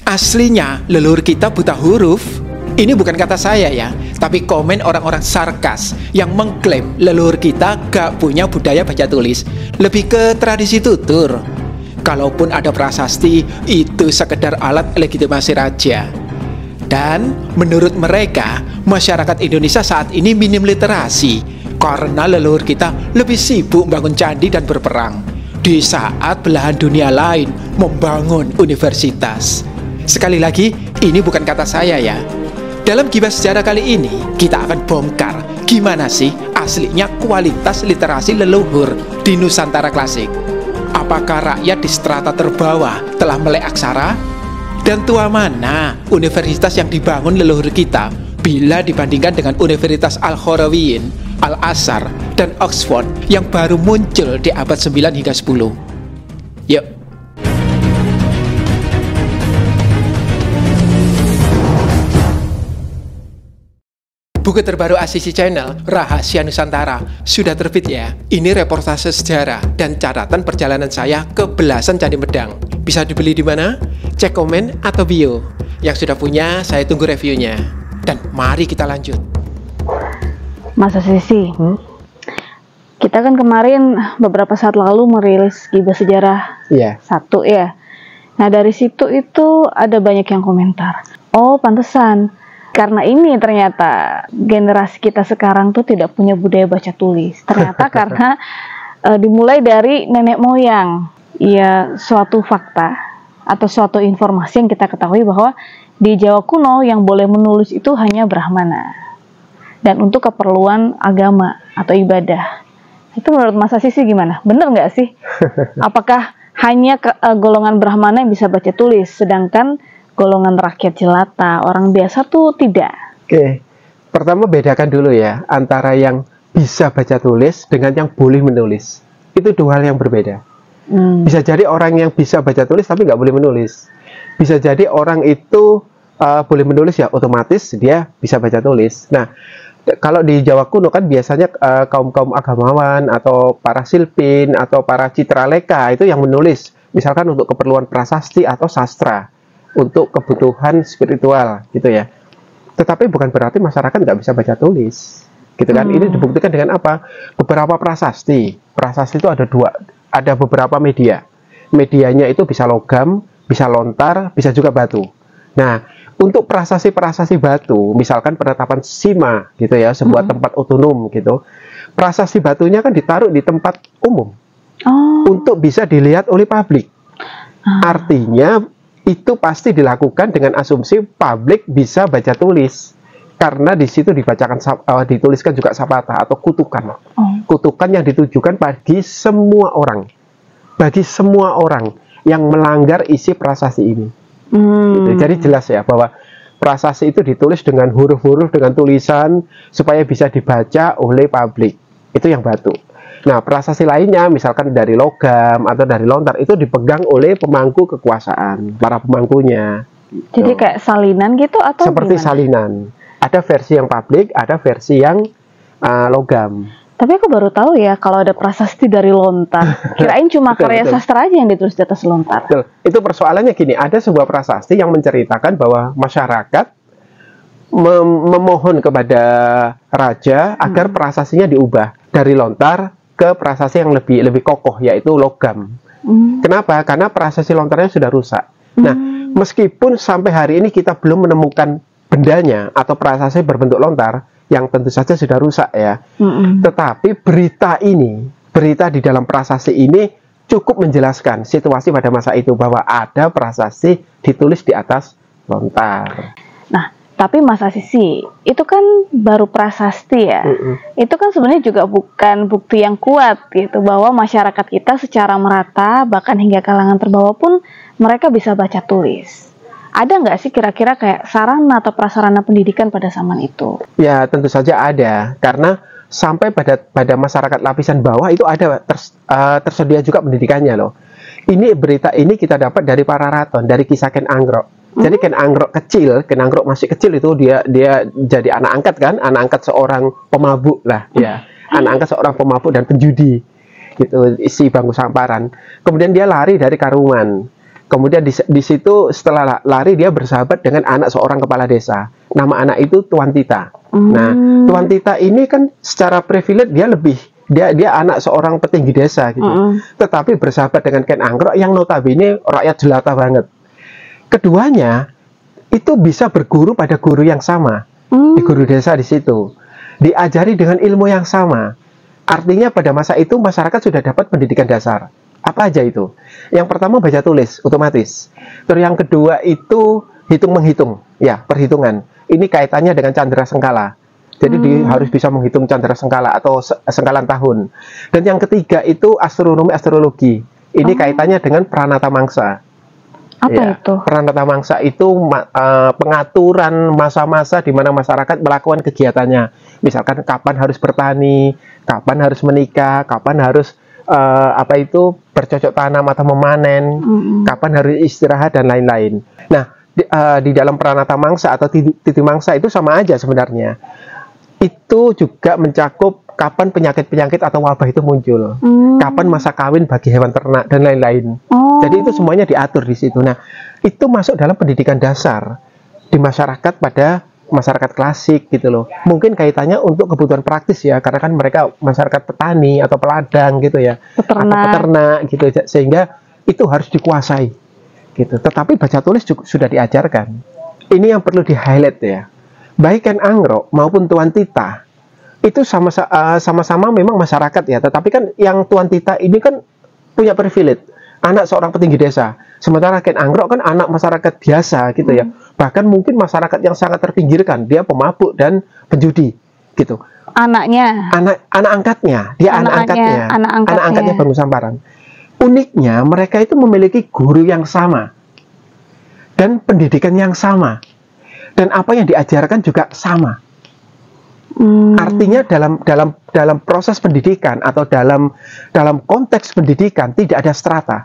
Aslinya leluhur kita buta huruf. Ini bukan kata saya ya, tapi komen orang-orang sarkas yang mengklaim leluhur kita gak punya budaya baca tulis. Lebih ke tradisi tutur. Kalaupun ada prasasti, itu sekedar alat legitimasi raja. Dan menurut mereka, masyarakat Indonesia saat ini minim literasi karena leluhur kita lebih sibuk membangun candi dan berperang, di saat belahan dunia lain membangun universitas. Sekali lagi, ini bukan kata saya ya. Dalam Gibah Sejarah kali ini, kita akan bongkar gimana sih aslinya kualitas literasi leluhur di Nusantara klasik. Apakah rakyat di strata terbawah telah melek aksara? Dan tua mana universitas yang dibangun leluhur kita bila dibandingkan dengan Universitas Al-Qarawiyyin, Al-Azhar, dan Oxford yang baru muncul di abad 9 hingga 10? Yuk. Buku terbaru ACC Channel, Rahasia Nusantara, sudah terbit ya. Ini reportase sejarah dan catatan perjalanan saya ke belasan Candi Medang. Bisa dibeli di mana? Cek komen atau bio. Yang sudah punya, saya tunggu reviewnya. Dan mari kita lanjut. Mas Sisi, kita kan kemarin beberapa saat lalu merilis Gibah Sejarah 1 ya. Nah dari situ itu ada banyak yang komentar. Oh pantesan. Karena ini ternyata generasi kita sekarang tuh tidak punya budaya baca tulis. Ternyata karena dimulai dari nenek moyang. Ya suatu fakta atau suatu informasi yang kita ketahui bahwa di Jawa kuno yang boleh menulis itu hanya Brahmana. Dan untuk keperluan agama atau ibadah. Itu menurut Mas Sisi gimana? Bener nggak sih? Apakah hanya golongan Brahmana yang bisa baca tulis, sedangkan golongan rakyat jelata, orang biasa tuh tidak? Oke, pertama bedakan dulu ya antara yang bisa baca tulis dengan yang boleh menulis. Itu dua hal yang berbeda. Bisa jadi orang yang bisa baca tulis tapi nggak boleh menulis. Bisa jadi orang itu boleh menulis ya otomatis dia bisa baca tulis. Nah, kalau di Jawa kuno kan biasanya kaum-kaum agamawan atau para silpin atau para citraleka itu yang menulis. Misalkan untuk keperluan prasasti atau sastra, untuk kebutuhan spiritual gitu ya. Tetapi bukan berarti masyarakat nggak bisa baca tulis gitu kan. Ini dibuktikan dengan apa? Beberapa prasasti itu ada beberapa medianya itu bisa logam, bisa lontar, bisa juga batu. Nah untuk prasasti batu, misalkan penetapan Sima gitu ya, sebuah tempat otonom gitu, prasasti batunya kan ditaruh di tempat umum untuk bisa dilihat oleh publik. Artinya itu pasti dilakukan dengan asumsi publik bisa baca tulis, karena di situ dituliskan juga sapata atau kutukan. Kutukan yang ditujukan bagi semua orang yang melanggar isi prasasti ini. Gitu. Jadi jelas ya bahwa prasasti itu ditulis dengan huruf-huruf, dengan tulisan supaya bisa dibaca oleh publik. Itu yang batu. Nah, prasasti lainnya, misalkan dari logam atau dari lontar, itu dipegang oleh pemangku kekuasaan, para pemangkunya. Jadi kayak salinan gitu atau seperti gimana? Salinan. Ada versi yang publik, ada versi yang logam. Tapi aku baru tahu ya kalau ada prasasti dari lontar. Kirain cuma karya sastra aja yang ditulis di atas lontar. Betul. Itu persoalannya gini, ada sebuah prasasti yang menceritakan bahwa masyarakat memohon kepada raja agar prasastinya diubah dari lontar ke prasasti yang lebih kokoh, yaitu logam. Kenapa? Karena prasasti lontarnya sudah rusak. Nah, meskipun sampai hari ini kita belum menemukan bendanya atau prasasti berbentuk lontar, yang tentu saja sudah rusak ya. Tetapi berita di dalam prasasti ini cukup menjelaskan situasi pada masa itu, bahwa ada prasasti ditulis di atas lontar. Nah, tapi Mas Sisi, itu kan baru prasasti ya. Itu kan sebenarnya juga bukan bukti yang kuat gitu, bahwa masyarakat kita secara merata, bahkan hingga kalangan terbawah pun mereka bisa baca tulis. Ada nggak sih kira-kira kayak sarana atau prasarana pendidikan pada zaman itu? Ya tentu saja ada, karena sampai pada masyarakat lapisan bawah itu ada tersedia juga pendidikannya loh. Ini berita ini kita dapat dari para raton, dari kisah Ken Anggrok. Jadi Ken Anggrok masih kecil itu dia jadi anak angkat seorang pemabuk lah, ya, anak angkat seorang pemabuk dan penjudi, gitu, isi Bangku Samparan. Kemudian dia lari dari Karungan. Kemudian di situ setelah lari dia bersahabat dengan anak seorang kepala desa. Nama anak itu Tuan Tita. Nah, Tuan Tita ini kan secara privilege dia anak seorang petinggi desa gitu. Tetapi bersahabat dengan Ken Anggrok yang notabene rakyat jelata banget. Keduanya itu bisa berguru pada guru yang sama. Di guru desa di situ. Diajari dengan ilmu yang sama. Artinya pada masa itu masyarakat sudah dapat pendidikan dasar. Apa aja itu? Yang pertama baca tulis otomatis. Terus yang kedua itu hitung-menghitung, ya, perhitungan. Ini kaitannya dengan candra sengkala. Jadi harus bisa menghitung candra sengkala atau sengkalan tahun. Dan yang ketiga itu astronomi astrologi. Ini kaitannya dengan pranata mangsa. Apa itu? Pranata mangsa itu pengaturan masa-masa di mana masyarakat melakukan kegiatannya. Misalkan kapan harus bertani, kapan harus menikah, kapan harus bercocok tanam atau memanen, kapan harus istirahat dan lain-lain. Nah, di dalam pranata mangsa atau titi mangsa itu sama aja sebenarnya. Itu juga mencakup kapan penyakit-penyakit atau wabah itu muncul, kapan masa kawin bagi hewan ternak dan lain-lain. Jadi itu semuanya diatur di situ. Nah, itu masuk dalam pendidikan dasar di masyarakat pada masyarakat klasik gitu loh. Mungkin kaitannya untuk kebutuhan praktis ya, karena kan mereka masyarakat petani atau peladang gitu ya, atau peternak gitu, sehingga itu harus dikuasai gitu. Tetapi baca tulis juga sudah diajarkan. Ini yang perlu di-highlight ya. Baik Ken Anggrok maupun Tuan Tita itu sama-sama memang masyarakat ya, tetapi kan yang Tuan Tita ini kan punya privilege, anak seorang petinggi desa. Sementara Ken Anggrok kan anak masyarakat biasa gitu ya. Bahkan mungkin masyarakat yang sangat terpinggirkan, dia pemabuk dan penjudi gitu. Anak angkatnya, anak angkatnya Bangu Samparan. Uniknya mereka itu memiliki guru yang sama dan pendidikan yang sama. Dan apa yang diajarkan juga sama. Artinya dalam proses pendidikan atau dalam konteks pendidikan tidak ada strata.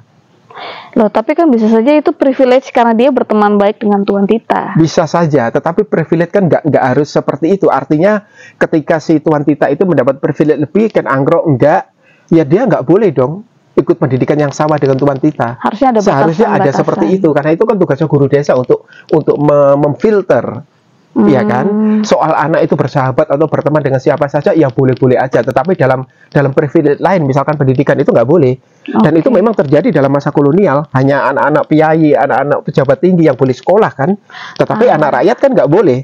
Loh, tapi kan bisa saja itu privilege karena dia berteman baik dengan Tuan Tita. Bisa saja, tetapi privilege kan nggak harus seperti itu. Artinya ketika si Tuan Tita itu mendapat privilege lebih, Ken Anggrok enggak, ya dia nggak boleh dong ikut pendidikan yang sama dengan Tuan Tita. Seharusnya ada seperti itu, karena itu kan tugasnya guru desa untuk memfilter. Ya kan, soal anak itu bersahabat atau berteman dengan siapa saja ya boleh-boleh aja, tetapi dalam privilege lain, misalkan pendidikan, itu nggak boleh. Dan itu memang terjadi dalam masa kolonial, hanya anak-anak piai, anak-anak pejabat tinggi yang boleh sekolah kan, tetapi anak rakyat kan nggak boleh.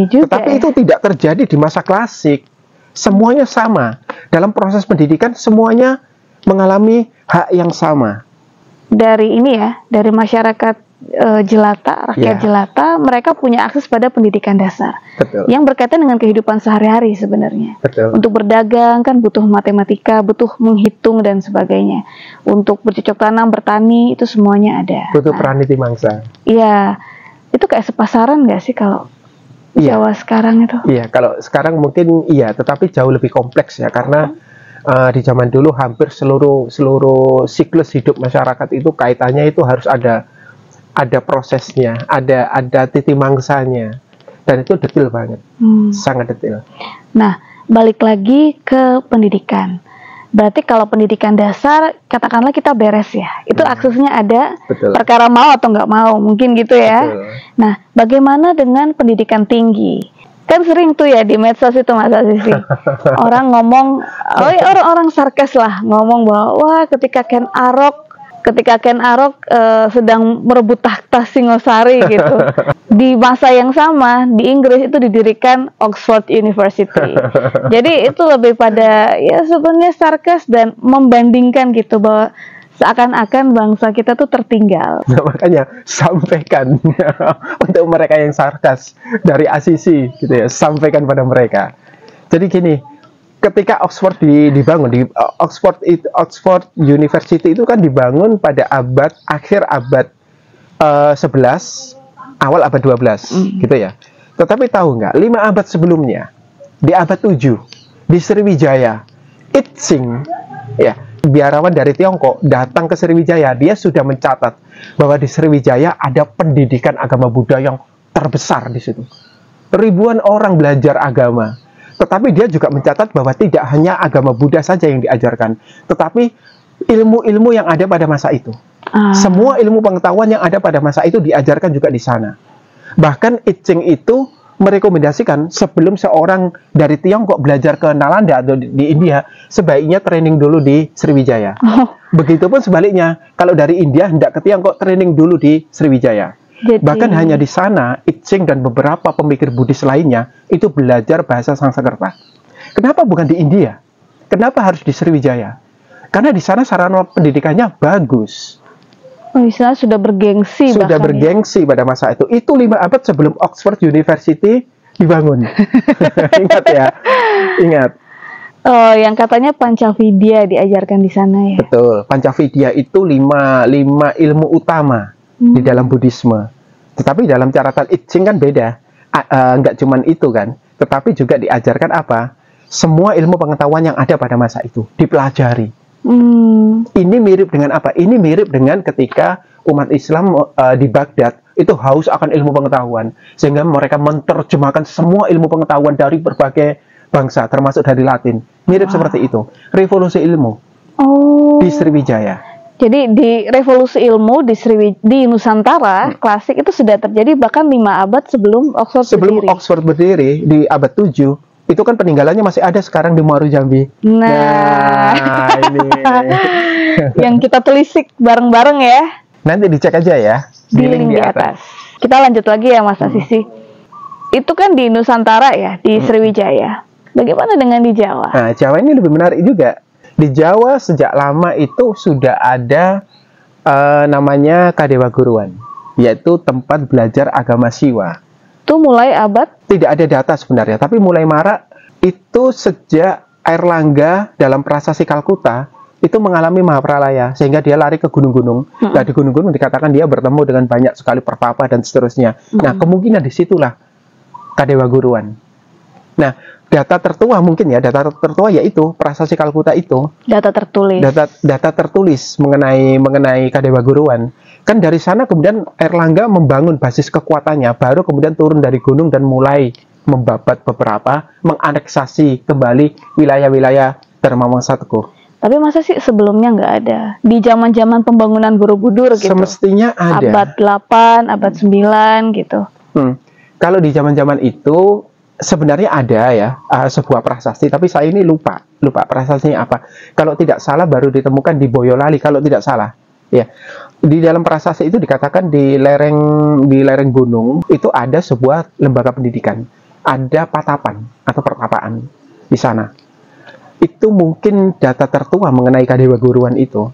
Tetapi itu tidak terjadi di masa klasik. Semuanya sama dalam proses pendidikan, semuanya mengalami hak yang sama. Dari masyarakat jelata, rakyat jelata, mereka punya akses pada pendidikan dasar. Betul. Yang berkaitan dengan kehidupan sehari-hari sebenarnya. Betul. Untuk berdagang kan butuh matematika, butuh menghitung dan sebagainya. Untuk bercocok tanam, bertani, itu semuanya ada. Butuh praniti mangsa. Iya, itu kayak sepasaran nggak sih kalau Jawa sekarang itu? Iya, kalau sekarang mungkin iya, tetapi jauh lebih kompleks ya, karena di zaman dulu hampir seluruh siklus hidup masyarakat itu kaitannya itu harus ada prosesnya, ada titi mangsanya, dan itu detail banget, sangat detail. Nah, balik lagi ke pendidikan. Berarti kalau pendidikan dasar, katakanlah kita beres ya, itu aksesnya ada. Betul. Perkara mau atau nggak mau, mungkin gitu ya. Betul. Nah, bagaimana dengan pendidikan tinggi? Kan sering tuh ya di medsos itu Mas Asisi, orang ngomong, orang sarkas lah, ngomong bahwa wah ketika Ken Arok sedang merebut takhta Singosari gitu. Di masa yang sama di Inggris itu didirikan Oxford University. Jadi itu lebih pada ya sebenarnya sarkas dan membandingkan gitu, bahwa seakan-akan bangsa kita tuh tertinggal. Nah, makanya sampaikan untuk mereka yang sarkas dari Asisi gitu ya, sampaikan pada mereka. Jadi gini, ketika Oxford dibangun, di Oxford University itu kan dibangun pada akhir abad 11, awal abad 12 gitu ya. Tetapi tahu nggak, 5 abad sebelumnya, di abad 7 di Sriwijaya, Itsing ya, biarawan dari Tiongkok datang ke Sriwijaya, dia sudah mencatat bahwa di Sriwijaya ada pendidikan agama Buddha yang terbesar di situ. Ribuan orang belajar agama. Tetapi dia juga mencatat bahwa tidak hanya agama Buddha saja yang diajarkan, tetapi ilmu-ilmu yang ada pada masa itu. Semua ilmu pengetahuan yang ada pada masa itu diajarkan juga di sana. Bahkan I Ching itu merekomendasikan sebelum seorang dari Tiongkok belajar ke Nalanda atau di India, sebaiknya training dulu di Sriwijaya. Begitupun sebaliknya, kalau dari India hendak ke Tiongkok, training dulu di Sriwijaya. Bahkan hanya di sana, I Ching dan beberapa pemikir Buddhis lainnya itu belajar bahasa Sanskerta. Kenapa bukan di India? Kenapa harus di Sriwijaya? Karena di sana sarana pendidikannya bagus. Di sana sudah bergengsi. Sudah bergengsi pada masa itu. Itu 5 abad sebelum Oxford University dibangun. Ingat ya, ingat. Yang katanya Pancavidya diajarkan di sana ya. Betul, Pancavidya itu 5 ilmu utama di dalam Buddhisme. Tetapi dalam catatan I Ching kan beda. Enggak cuman itu kan, tetapi juga diajarkan apa? Semua ilmu pengetahuan yang ada pada masa itu dipelajari. Ini mirip dengan apa? Ini mirip dengan ketika umat Islam di Baghdad itu haus akan ilmu pengetahuan, sehingga mereka menerjemahkan semua ilmu pengetahuan dari berbagai bangsa, termasuk dari Latin. Mirip seperti itu. Revolusi ilmu di Sriwijaya. Jadi di revolusi ilmu di Nusantara klasik itu sudah terjadi bahkan 5 abad sebelum Oxford berdiri. Sebelum Oxford berdiri di abad 7. Itu kan peninggalannya masih ada sekarang di Muaru Jambi. Nah ini yang kita telisik bareng-bareng ya. Nanti dicek aja ya di link di atas. Kita lanjut lagi ya Mas Asisi. Itu kan di Nusantara ya, di Sriwijaya. Bagaimana dengan di Jawa? Nah, Jawa ini lebih menarik juga. Di Jawa sejak lama itu sudah ada namanya Kadewa Guruan, yaitu tempat belajar agama Siwa. Itu mulai abad? Tidak ada data sebenarnya, tapi mulai marak itu sejak Airlangga dalam Prasasti Kalkuta itu mengalami Mahapralaya, sehingga dia lari ke gunung-gunung. Nah, di gunung-gunung dikatakan dia bertemu dengan banyak sekali pertapa dan seterusnya. Nah, kemungkinan disitulah Kadewa Guruan. Nah, data tertua mungkin ya, data tertua yaitu Prasasti Kalkuta itu. Data tertulis. Data tertulis mengenai Kadewa Guruan. Kan dari sana kemudian Airlangga membangun basis kekuatannya, baru kemudian turun dari gunung dan mulai membabat beberapa, menganeksasi kembali wilayah-wilayah Dharma Wangsa Teguh. Tapi masa sih sebelumnya nggak ada? Di zaman-zaman pembangunan Borobudur gitu? Semestinya ada. Abad 8, abad 9 gitu. Kalau di zaman-zaman itu sebenarnya ada ya sebuah prasasti, tapi saya ini lupa prasastinya apa. Kalau tidak salah baru ditemukan di Boyolali kalau tidak salah. Ya, di dalam prasasti itu dikatakan di lereng gunung itu ada sebuah lembaga pendidikan, ada patapan atau pertapaan di sana. Itu mungkin data tertua mengenai Kadewa Guruan itu.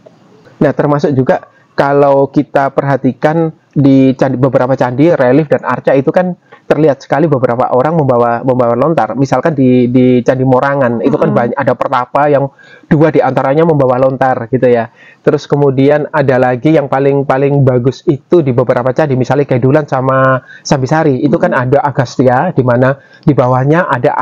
Nah, termasuk juga kalau kita perhatikan di beberapa candi, relief dan arca itu kan terlihat sekali beberapa orang membawa lontar. Misalkan di Candi Morangan itu kan banyak ada pertapa yang 2 diantaranya membawa lontar gitu ya. Terus kemudian ada lagi yang paling bagus itu di beberapa candi, misalnya Kedulan sama Sambisari itu kan ada Agastya di mana di bawahnya ada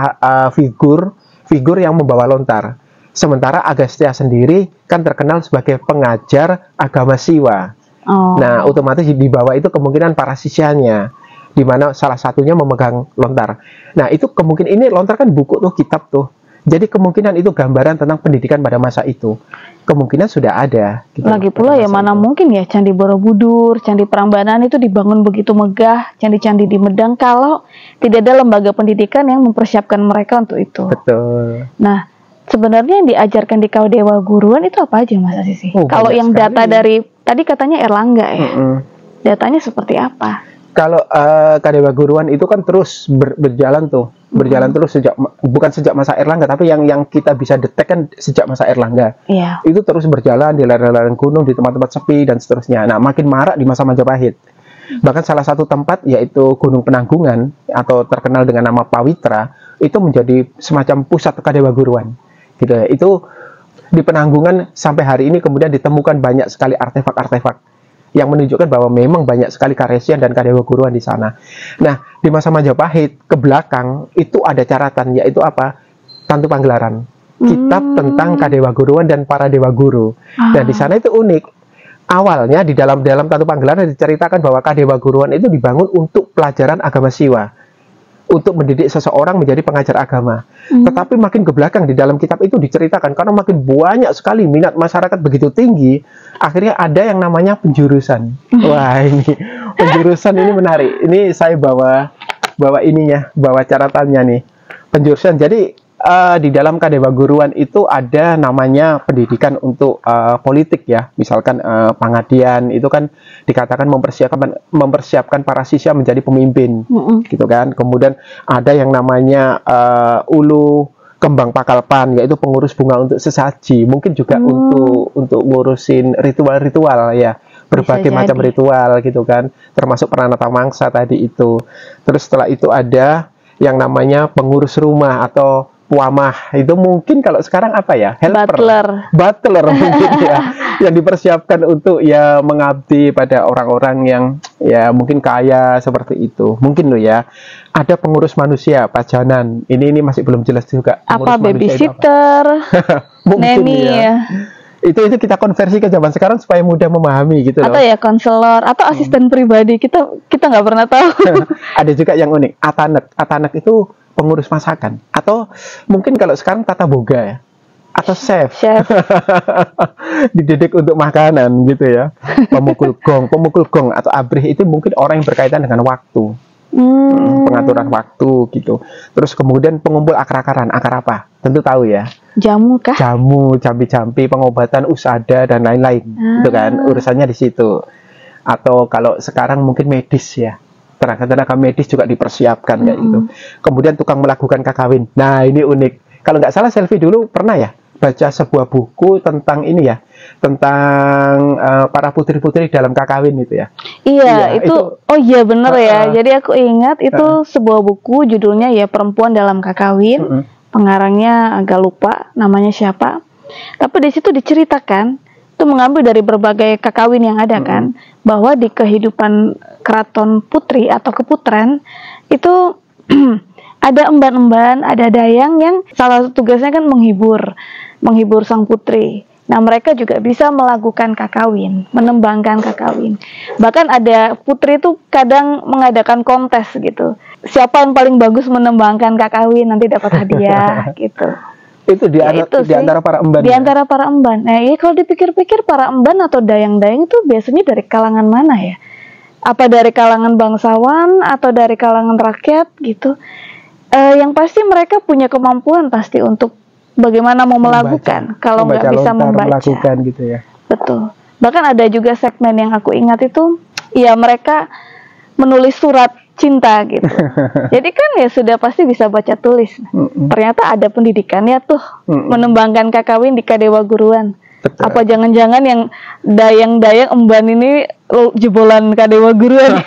figur yang membawa lontar. Sementara Agastya sendiri kan terkenal sebagai pengajar agama Siwa. Nah, otomatis di bawah itu kemungkinan para sisyanya, di mana salah satunya memegang lontar. Nah, itu kemungkinan ini lontar kan buku tuh, kitab tuh. Jadi kemungkinan itu gambaran tentang pendidikan pada masa itu. Kemungkinan sudah ada. Gitu, lagi pula ya mana mungkin ya Candi Borobudur, Candi Prambanan itu dibangun begitu megah, candi-candi di Medang kalau tidak ada lembaga pendidikan yang mempersiapkan mereka untuk itu. Betul. Nah, sebenarnya yang diajarkan di Kadewa Guruan itu apa aja Mas Asisi? Kalau yang data dari tadi katanya Airlangga ya. Datanya seperti apa? Kalau Kadewa Guruan itu kan terus berjalan terus bukan sejak masa Airlangga, tapi yang kita bisa detek kan sejak masa Airlangga. Iya. Itu terus berjalan di lereng-lereng gunung, di tempat-tempat sepi dan seterusnya. Nah, makin marak di masa Majapahit. Bahkan salah satu tempat yaitu Gunung Penanggungan atau terkenal dengan nama Pawitra itu menjadi semacam pusat Kadewa Guruan. Gitu ya. Itu di Penanggungan sampai hari ini kemudian ditemukan banyak sekali artefak-artefak yang menunjukkan bahwa memang banyak sekali Karesian dan Kadewa Guruan di sana. Nah, di masa Majapahit ke belakang itu ada catatan, yaitu apa? Tantu Panggelaran, kitab tentang Kadewa Guruan dan para dewa guru. Dan di sana itu unik. Awalnya di dalam Tantu Panggelaran diceritakan bahwa Kadewa Guruan itu dibangun untuk pelajaran agama Siwa. untuk mendidik seseorang menjadi pengajar agama. Tetapi makin ke belakang di dalam kitab itu diceritakan, karena makin banyak sekali minat masyarakat begitu tinggi, akhirnya ada yang namanya penjurusan. Wah, ini penjurusan ini menarik. Ini saya bawa catatannya nih. Penjurusan. Jadi di dalam Kadewa Guruan itu ada namanya pendidikan untuk politik ya. Misalkan pengadian itu kan dikatakan mempersiapkan para siswa menjadi pemimpin, gitu kan. Kemudian ada yang namanya ulu kembang pakalpan, yaitu pengurus bunga untuk sesaji. Mungkin juga untuk ngurusin ritual-ritual ya, berbagai macam ritual gitu kan, termasuk Pranata Mangsa tadi itu. Terus setelah itu ada yang namanya pengurus rumah atau puamah, itu mungkin kalau sekarang apa ya, helper, butler mungkin ya, yang dipersiapkan untuk ya mengabdi pada orang-orang yang ya mungkin kaya seperti itu, mungkin loh ya. Ada pengurus manusia, pajanan, ini masih belum jelas juga. Apa babysitter, neni ya. Itu kita konversi ke zaman sekarang supaya mudah memahami gitu loh. Atau ya konselor atau asisten pribadi, kita nggak pernah tahu. Ada juga yang unik, atanek itu pengurus masakan, atau mungkin kalau sekarang tata boga ya, atau chef. Dididik untuk makanan gitu ya. Pemukul gong atau abrih itu mungkin orang yang berkaitan dengan waktu, pengaturan waktu gitu. Terus kemudian pengumpul akar-akaran, akar apa? Tentu tahu ya. Jamu kah? Jamu, campi-campi, pengobatan usada dan lain-lain, gitu kan. Urusannya di situ. Atau kalau sekarang mungkin medis ya. Tenaga medis juga dipersiapkan kayak gitu. Kemudian tukang melakukan kakawin. Nah, ini unik. Kalau nggak salah Selvi dulu pernah ya baca sebuah buku tentang ini ya, tentang para putri-putri dalam kakawin itu ya. Iya, itu oh iya bener ya. Jadi aku ingat itu sebuah buku, judulnya ya Perempuan dalam Kakawin. Pengarangnya agak lupa namanya siapa. Tapi di situ diceritakan, itu mengambil dari berbagai kakawin yang ada kan, bahwa di kehidupan keraton putri atau keputren itu ada emban-emban, ada dayang yang salah satu tugasnya kan menghibur sang putri. Nah, mereka juga bisa melakukan kakawin, menembangkan kakawin. Bahkan ada putri itu kadang mengadakan kontes gitu. Siapa yang paling bagus menembangkan kakawin nanti dapat hadiah gitu. Itu di antara para emban. Di antara para emban. Nah, ya kalau dipikir-pikir para emban atau dayang-dayang itu biasanya dari kalangan mana ya? Apa dari kalangan bangsawan atau dari kalangan rakyat gitu? Yang pasti mereka punya kemampuan pasti untuk bagaimana mau melakukan. Kalau nggak bisa membaca, gitu ya. Betul. Bahkan ada juga segmen yang aku ingat itu, ya mereka menulis surat cinta gitu. Jadi kan ya sudah pasti bisa baca tulis. Ternyata ada pendidikannya tuh, menembangkan kakawin di Kadewa Guruan. Betul. Apa jangan-jangan yang dayang-dayang emban ini jebolan Kadewa Guruan?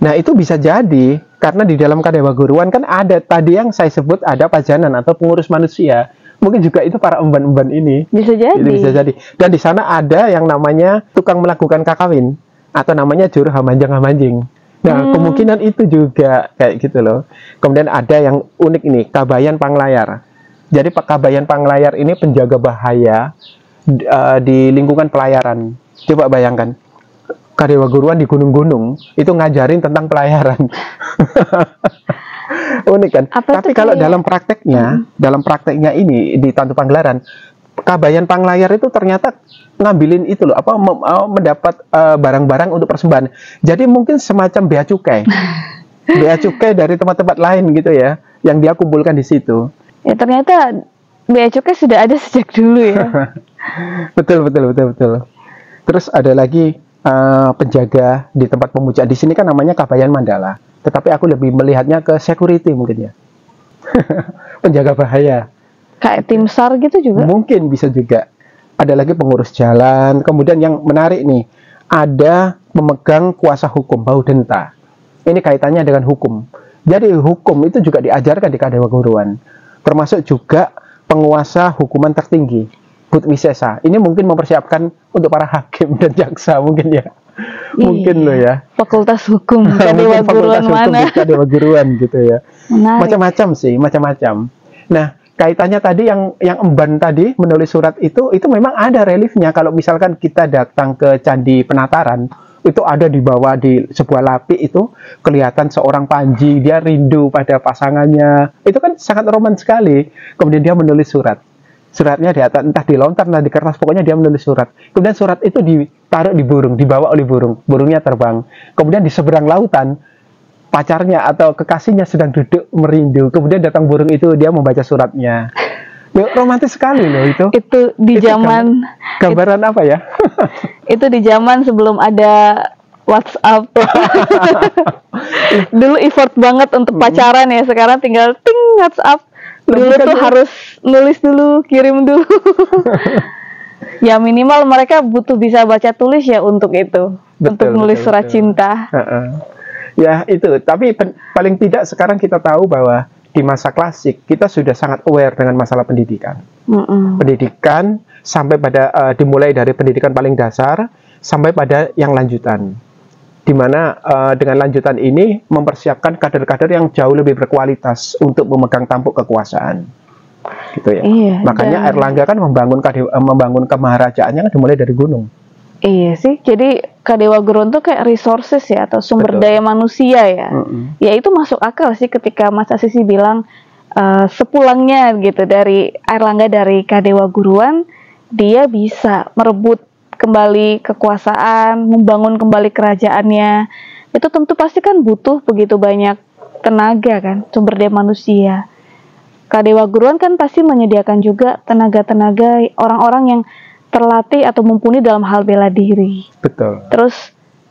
Nah, itu bisa jadi karena di dalam Kadewa Guruan kan ada tadi yang saya sebut ada pajanan atau pengurus manusia. Mungkin juga itu para emban-emban ini. Bisa jadi. Bisa jadi. Dan di sana ada yang namanya tukang melakukan kakawin atau namanya juru hamanjing-hamanjing. Nah, kemungkinan itu juga kayak gitu loh. Kemudian ada yang unik ini, Kabayan Panglayar. Jadi Kabayan Panglayar ini penjaga bahaya di lingkungan pelayaran. Coba bayangkan, Kadewa Guruan di gunung-gunung itu ngajarin tentang pelayaran. Unik kan? Tapi kalau dalam prakteknya ini di Tantu Panggelaran, Kabayan Panglayar itu ternyata ngambilin itu loh, mendapat barang-barang untuk persembahan. Jadi mungkin semacam bea cukai. Bea cukai dari tempat-tempat lain gitu ya, yang dia kumpulkan di situ. Ya ternyata bea cukai sudah ada sejak dulu ya. Betul. Terus ada lagi penjaga di tempat pemujaan. Di sini kan namanya Kabayan Mandala. Tetapi aku lebih melihatnya ke security mungkin ya. Penjaga bahaya. Kayak tim SAR gitu juga? Mungkin bisa juga. Ada lagi pengurus jalan. Kemudian yang menarik nih, ada pemegang kuasa hukum, Baudenta. Ini kaitannya dengan hukum. Jadi hukum itu juga diajarkan di Kadewa Guruan. Termasuk juga penguasa hukuman tertinggi, Butwisesa. Ini mungkin mempersiapkan untuk para hakim dan jaksa mungkin ya. Mungkin loh ya. Fakultas hukum Kadewa Guruan mana? Kadewa Guruan gitu ya. Macam-macam sih, macam-macam. Nah, kaitannya tadi yang emban tadi menulis surat itu memang ada reliefnya. Kalau misalkan kita datang ke Candi Penataran, Itu ada di bawah di sebuah lapi itu kelihatan seorang Panji, dia rindu pada pasangannya. Itu kan sangat romantis sekali. Kemudian dia menulis surat. Suratnya di atas, entah di lontar, entah di kertas, pokoknya dia menulis surat. Kemudian surat itu ditaruh di burung, dibawa oleh burung. Burungnya terbang. Kemudian di seberang lautan, pacarnya atau kekasihnya sedang duduk merindu. Kemudian datang burung itu, dia membaca suratnya. Romantis sekali loh itu. Itu di zaman gambaran apa ya? Itu di zaman sebelum ada WhatsApp. Dulu effort banget untuk pacaran ya, sekarang tinggal ting WhatsApp. Dulu tuh harus nulis dulu, kirim dulu. Ya minimal mereka butuh bisa baca tulis ya untuk itu, untuk nulis surat cinta. Ya itu, tapi paling tidak sekarang kita tahu bahwa di masa klasik kita sudah sangat aware dengan masalah pendidikan. Pendidikan sampai pada dimulai dari pendidikan paling dasar sampai pada yang lanjutan, di mana dengan lanjutan ini mempersiapkan kader-kader yang jauh lebih berkualitas untuk memegang tampuk kekuasaan, gitu ya. Iya, makanya Airlangga kan membangun kemaharajaannya kan dimulai dari gunung. Iya sih, jadi Kadewa Gurun tuh kayak resources ya, atau sumber daya manusia ya. Ya itu masuk akal sih ketika Mas Asisi bilang sepulangnya gitu dari Airlangga dari Kadewa Guruan, dia bisa merebut kembali kekuasaan, membangun kembali kerajaannya. Itu tentu pasti kan butuh begitu banyak tenaga kan, sumber daya manusia. Kadewa Guruan kan pasti menyediakan juga tenaga-tenaga orang-orang yang terlatih atau mumpuni dalam hal bela diri. Betul. Terus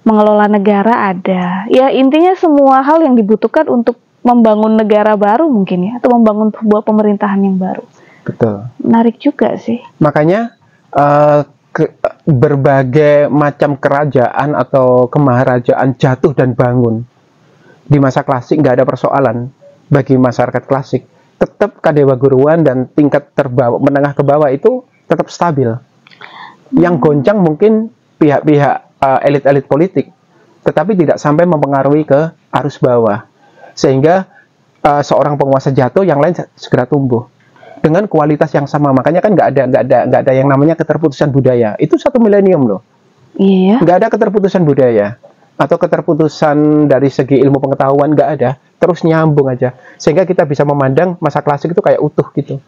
mengelola negara ada. Ya intinya semua hal yang dibutuhkan untuk membangun negara baru mungkin ya, atau membangun sebuah pemerintahan yang baru. Betul. Menarik juga sih. Makanya berbagai macam kerajaan atau kemaharajaan jatuh dan bangun di masa klasik nggak ada persoalan bagi masyarakat klasik. Tetap Kadewa Guruan dan tingkat menengah ke bawah itu tetap stabil. Yang goncang mungkin pihak-pihak elit-elit politik, tetapi tidak sampai mempengaruhi ke arus bawah, sehingga seorang penguasa jatuh, yang lain segera tumbuh dengan kualitas yang sama. Makanya kan nggak ada yang namanya keterputusan budaya. Itu 1 milenium loh. Iya. Nggak ada keterputusan budaya atau keterputusan dari segi ilmu pengetahuan, nggak ada. Terus nyambung aja, sehingga kita bisa memandang masa klasik itu kayak utuh gitu.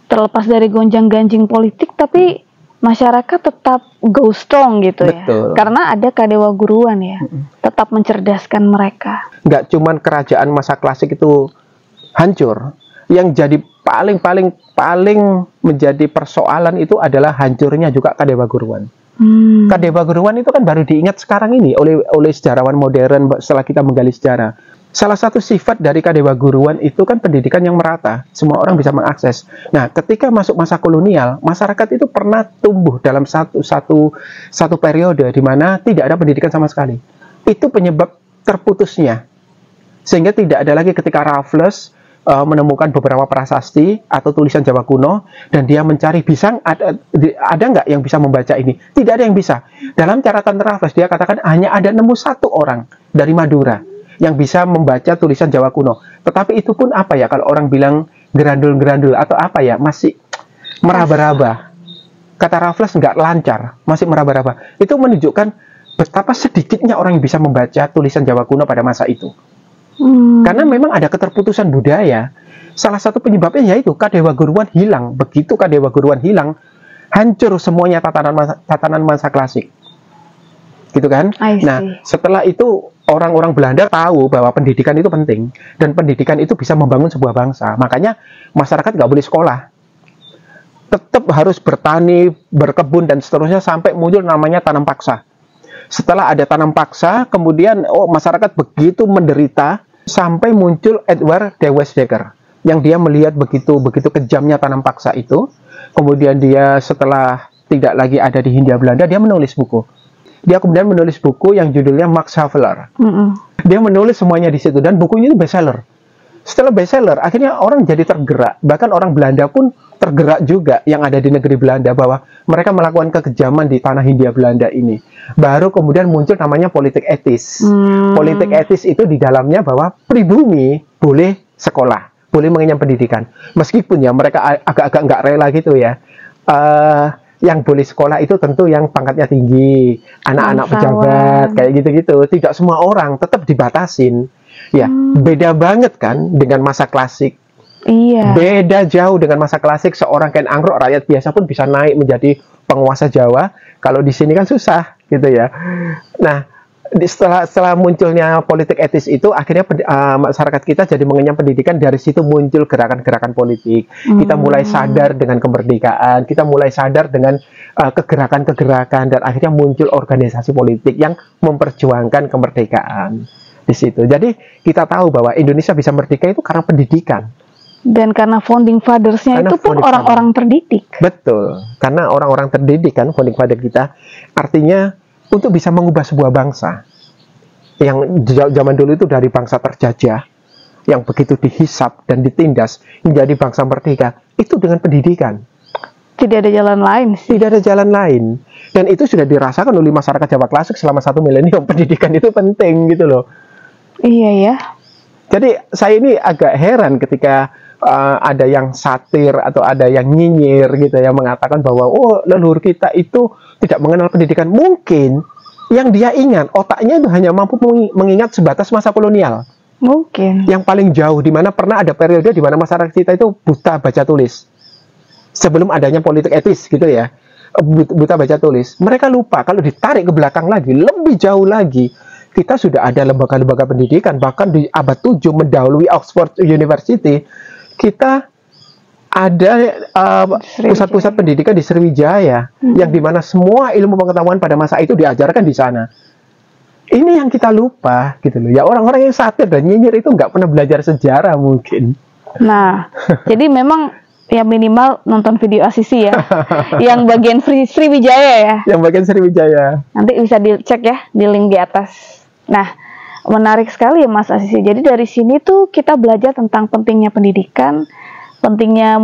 Terlepas dari gonjang-ganjing politik, tapi masyarakat tetap go strong gitu. Betul. Ya. Karena ada Kadewa Guruan ya, tetap mencerdaskan mereka. Nggak cuman kerajaan masa klasik itu hancur, yang jadi paling menjadi persoalan itu adalah hancurnya juga Kadewa Guruan. Kadewa Guruan itu kan baru diingat sekarang ini oleh sejarawan modern setelah kita menggali sejarah. Salah satu sifat dari Kadewa Guruan itu kan pendidikan yang merata, semua orang bisa mengakses. Nah, ketika masuk masa kolonial, masyarakat itu pernah tumbuh dalam satu periode di mana tidak ada pendidikan sama sekali. Itu penyebab terputusnya, sehingga tidak ada lagi ketika Raffles menemukan beberapa prasasti atau tulisan Jawa kuno, dan dia mencari ada nggak yang bisa membaca ini? Tidak ada yang bisa. Dalam catatan Raffles dia katakan hanya ada nemu 1 orang dari Madura yang bisa membaca tulisan Jawa kuno. Tetapi itu pun apa ya, kalau orang bilang gerandul-gerandul atau apa ya, masih meraba-raba. Kata Raffles nggak lancar, masih meraba-raba. Itu menunjukkan betapa sedikitnya orang yang bisa membaca tulisan Jawa kuno pada masa itu. Karena memang ada keterputusan budaya. Salah satu penyebabnya yaitu Kadewa Guruan hilang. Begitu Kadewa Guruan hilang, hancur semuanya tatanan masa klasik. Gitu kan? Nah, setelah itu orang-orang Belanda tahu bahwa pendidikan itu penting, dan pendidikan itu bisa membangun sebuah bangsa. Makanya masyarakat nggak boleh sekolah, tetap harus bertani, berkebun, dan seterusnya, sampai muncul namanya tanam paksa. Setelah ada tanam paksa, kemudian masyarakat begitu menderita, sampai muncul Edward de Westdekker yang dia melihat begitu kejamnya tanam paksa itu. Kemudian dia setelah tidak lagi ada di Hindia Belanda, dia menulis buku. Dia kemudian menulis buku yang judulnya Max Havelaar. Dia menulis semuanya di situ, dan bukunya itu bestseller. Setelah bestseller, akhirnya orang jadi tergerak. Bahkan orang Belanda pun tergerak juga yang ada di negeri Belanda, bahwa mereka melakukan kekejaman di tanah Hindia Belanda ini. Baru kemudian muncul namanya politik etis. Politik etis itu di dalamnya bahwa pribumi boleh sekolah, boleh mengenyam pendidikan. Meskipun ya mereka agak-agak nggak rela gitu ya. Yang boleh sekolah itu tentu yang pangkatnya tinggi, anak-anak pejabat, kayak gitu-gitu. Tidak semua orang, tetap dibatasin. Ya, beda banget kan dengan masa klasik. Iya. Beda jauh dengan masa klasik, seorang Ken Angrok, rakyat biasa pun bisa naik menjadi penguasa Jawa. Kalau di sini kan susah, gitu ya. Nah, setelah munculnya politik etis itu, akhirnya masyarakat kita jadi mengenyam pendidikan. Dari situ muncul gerakan-gerakan politik. Kita mulai sadar dengan kemerdekaan, kita mulai sadar dengan kegerakan-kegerakan, dan akhirnya muncul organisasi politik yang memperjuangkan kemerdekaan di situ. Jadi kita tahu bahwa Indonesia bisa merdeka itu karena pendidikan. Dan karena founding fathers-nya itu pun orang-orang terdidik. Betul, karena orang-orang terdidik kan founding father kita. Artinya untuk bisa mengubah sebuah bangsa yang zaman dulu itu dari bangsa terjajah, yang begitu dihisap dan ditindas menjadi bangsa merdeka, itu dengan pendidikan. Tidak ada jalan lain sih. Tidak ada jalan lain. Dan itu sudah dirasakan oleh masyarakat Jawa klasik selama 1 milenium. Pendidikan itu penting gitu loh. Iya ya. Jadi saya ini agak heran ketika ada yang satir atau ada yang nyinyir gitu, yang mengatakan bahwa oh, leluhur kita itu tidak mengenal pendidikan. Mungkin yang dia ingat, otaknya itu hanya mampu mengingat sebatas masa kolonial. Mungkin. Yang paling jauh, di mana pernah ada periode di mana masyarakat kita itu buta baca tulis. Sebelum adanya politik etis gitu ya, buta baca tulis. Mereka lupa kalau ditarik ke belakang lagi, lebih jauh lagi, kita sudah ada lembaga-lembaga pendidikan. Bahkan di abad 7 mendahului Oxford University, kita ada pusat-pusat pendidikan di Sriwijaya, yang dimana semua ilmu pengetahuan pada masa itu diajarkan di sana. Ini yang kita lupa gitu loh. Ya, orang-orang yang satir dan nyinyir itu nggak pernah belajar sejarah mungkin. Nah, jadi memang ya minimal nonton video Asisi ya, yang bagian Sriwijaya ya. Yang bagian Sriwijaya. Nanti bisa dicek ya di link di atas. Nah, menarik sekali ya Mas Asisi. Jadi dari sini tuh kita belajar tentang pentingnya pendidikan, pentingnya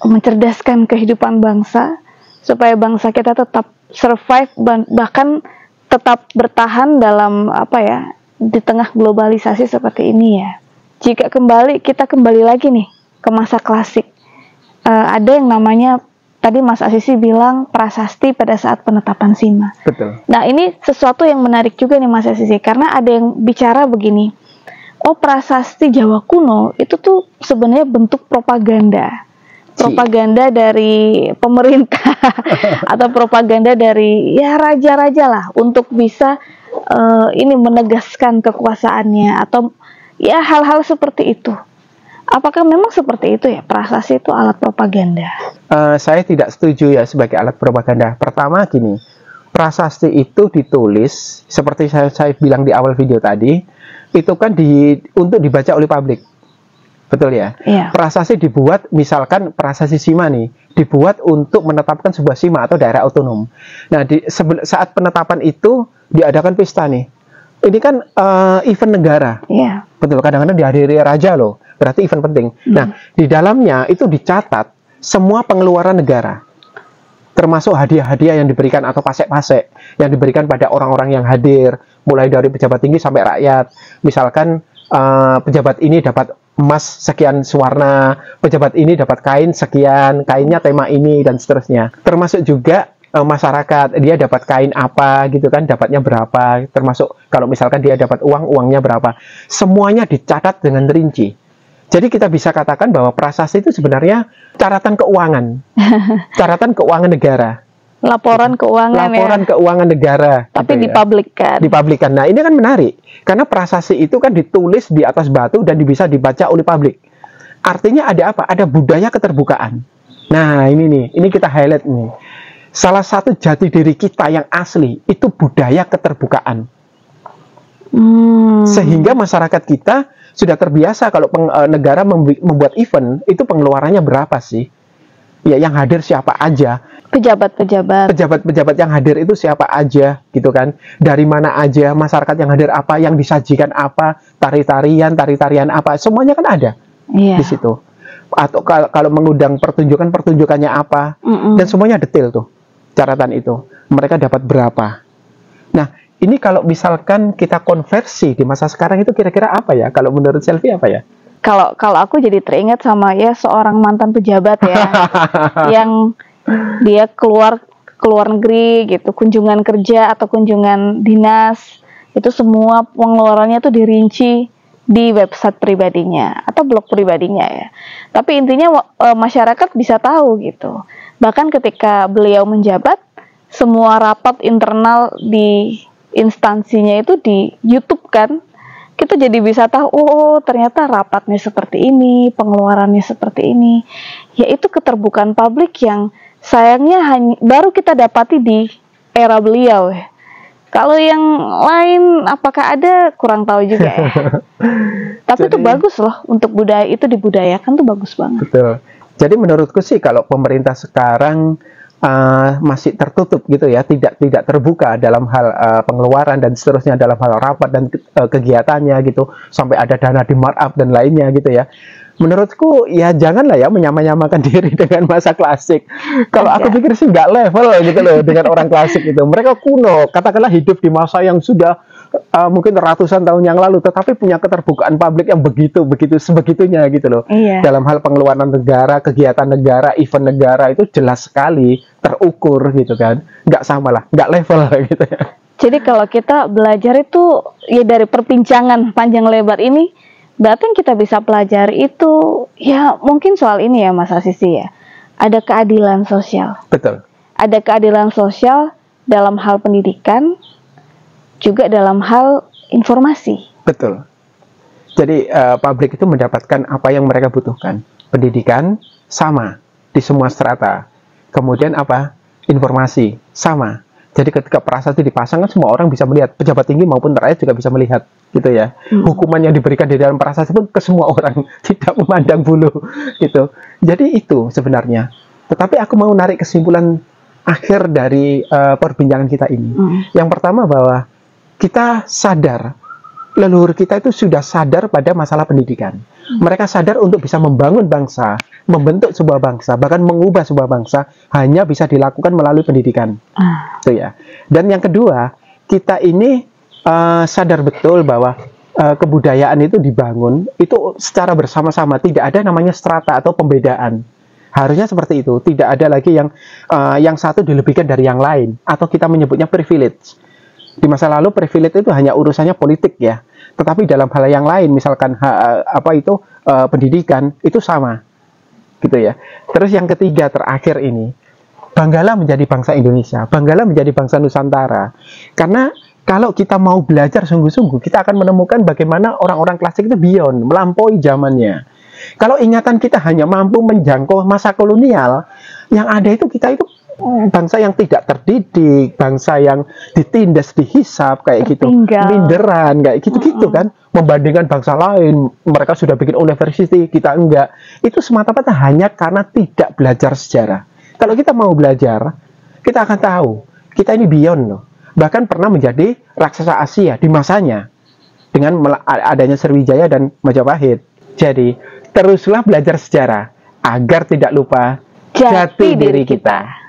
mencerdaskan kehidupan bangsa, supaya bangsa kita tetap survive, bahkan tetap bertahan dalam di tengah globalisasi seperti ini ya. Jika kita kembali lagi nih ke masa klasik, ada yang namanya tadi Mas Asisi bilang prasasti pada saat penetapan Sima. Betul. Nah, ini sesuatu yang menarik juga nih Mas Asisi, karena ada yang bicara begini, oh prasasti Jawa kuno itu tuh sebenarnya bentuk propaganda dari pemerintah atau propaganda dari ya raja-raja lah untuk bisa menegaskan kekuasaannya atau ya hal-hal seperti itu. Apakah memang seperti itu ya, prasasti itu alat propaganda? Saya tidak setuju ya sebagai alat propaganda. Pertama gini, prasasti itu ditulis seperti saya bilang di awal video tadi, itu kan untuk dibaca oleh publik. Betul ya? Iya. Prasasti dibuat, misalkan prasasti Sima nih, dibuat untuk menetapkan sebuah Sima atau daerah otonom. Nah, saat penetapan itu diadakan pesta nih. Ini kan event negara. Iya. Betul, kadang-kadang dihadiri raja loh. Berarti event penting. Nah, di dalamnya itu dicatat semua pengeluaran negara. Termasuk hadiah-hadiah yang diberikan atau pasek-pasek yang diberikan pada orang-orang yang hadir, mulai dari pejabat tinggi sampai rakyat. Misalkan pejabat ini dapat emas sekian sewarna, pejabat ini dapat kain sekian, kainnya tema ini, dan seterusnya. Termasuk juga masyarakat, dia dapat kain apa gitu kan, dapatnya berapa, termasuk kalau misalkan dia dapat uang, uangnya berapa. Semuanya dicatat dengan rinci. Jadi kita bisa katakan bahwa prasasti itu sebenarnya catatan keuangan. Catatan keuangan negara. Laporan keuangan keuangan negara. Tapi gitu dipublikkan. Dipublikkan. Nah, ini kan menarik. Karena prasasti itu kan ditulis di atas batu dan bisa dibaca oleh publik. Artinya ada apa? Ada budaya keterbukaan. Nah, ini nih. Ini kita highlight nih. Salah satu jati diri kita yang asli itu budaya keterbukaan. Sehingga masyarakat kita sudah terbiasa kalau negara membuat event, itu pengeluarannya berapa sih? Ya, yang hadir siapa aja? Pejabat yang hadir itu siapa aja, gitu kan? Dari mana aja, masyarakat yang hadir apa, yang disajikan apa, tari-tarian apa, semuanya kan ada di situ. Atau kalau mengundang pertunjukannya apa, dan semuanya detail tuh, catatan itu. Mereka dapat berapa? Nah, ini kalau misalkan kita konversi di masa sekarang itu kira-kira apa ya? Kalau menurut Selvi apa ya? Kalau aku jadi teringat sama ya seorang mantan pejabat ya, yang dia keluar ke luar negeri gitu, kunjungan kerja atau kunjungan dinas, itu semua pengeluarannya tuh dirinci di website pribadinya atau blog pribadinya ya. Tapi intinya masyarakat bisa tahu gitu. Bahkan ketika beliau menjabat, semua rapat internal di instansinya itu di YouTube kan. Kita jadi bisa tahu, oh ternyata rapatnya seperti ini, pengeluarannya seperti ini. Yaitu keterbukaan publik yang sayangnya baru kita dapati di era beliau ya. Kalau yang lain apakah ada, kurang tahu juga ya. Tapi itu bagus loh, untuk budaya itu dibudayakan tuh bagus banget. Betul. Jadi menurutku sih kalau pemerintah sekarang masih tertutup gitu ya, tidak terbuka dalam hal pengeluaran dan seterusnya, dalam hal rapat dan kegiatannya gitu, sampai ada dana di markup dan lainnya gitu ya. Menurutku ya janganlah ya menyamakan diri dengan masa klasik. Kalau aku pikir sih nggak level gitu loh dengan orang klasik itu. Mereka kuno, katakanlah hidup di masa yang sudah mungkin ratusan tahun yang lalu, tetapi punya keterbukaan publik yang sebegitunya gitu loh. Iya. Dalam hal pengeluaran negara, kegiatan negara, event negara itu jelas sekali terukur gitu kan. Nggak sama lah, nggak level gitu ya. Jadi kalau kita belajar itu ya dari perbincangan panjang lebar ini, berarti yang kita bisa pelajari itu ya mungkin soal ini ya Mas Asisi ya. Ada keadilan sosial. Betul. Ada keadilan sosial dalam hal pendidikan, juga dalam hal informasi. Betul. Jadi publik itu mendapatkan apa yang mereka butuhkan. Pendidikan sama di semua strata. Kemudian apa? Informasi sama. Jadi ketika perasa itu dipasang kan semua orang bisa melihat, pejabat tinggi maupun rakyat juga bisa melihat, gitu ya. Hukuman yang diberikan di dalam perasa pun ke semua orang, tidak memandang bulu, gitu. Jadi itu sebenarnya. Tetapi aku mau narik kesimpulan akhir dari perbincangan kita ini. Yang pertama bahwa kita sadar, leluhur kita itu sudah sadar pada masalah pendidikan. Mereka sadar untuk bisa membangun bangsa, membentuk sebuah bangsa, bahkan mengubah sebuah bangsa hanya bisa dilakukan melalui pendidikan. Itu ya. Dan yang kedua, kita ini sadar betul bahwa kebudayaan itu dibangun itu secara bersama-sama, tidak ada namanya strata atau pembedaan. Harusnya seperti itu, tidak ada lagi yang satu dilebihkan dari yang lain, atau kita menyebutnya privilege. Di masa lalu privilege itu hanya urusannya politik ya, tetapi dalam hal yang lain, misalkan pendidikan itu sama, gitu ya. Terus yang ketiga terakhir ini, banggalah menjadi bangsa Indonesia, banggalah menjadi bangsa Nusantara, karena kalau kita mau belajar sungguh-sungguh, kita akan menemukan bagaimana orang-orang klasik itu beyond, melampaui zamannya. Kalau ingatan kita hanya mampu menjangkau masa kolonial, yang ada itu kita itu bangsa yang tidak terdidik, bangsa yang ditindas, dihisap kayak gitu, minderan kayak gitu-gitu kan, membandingkan bangsa lain, mereka sudah bikin university, kita enggak. Itu semata-mata hanya karena tidak belajar sejarah. Kalau kita mau belajar, kita akan tahu kita ini beyond loh. Bahkan pernah menjadi raksasa Asia di masanya dengan adanya Sriwijaya dan Majapahit. Jadi teruslah belajar sejarah agar tidak lupa jati diri kita.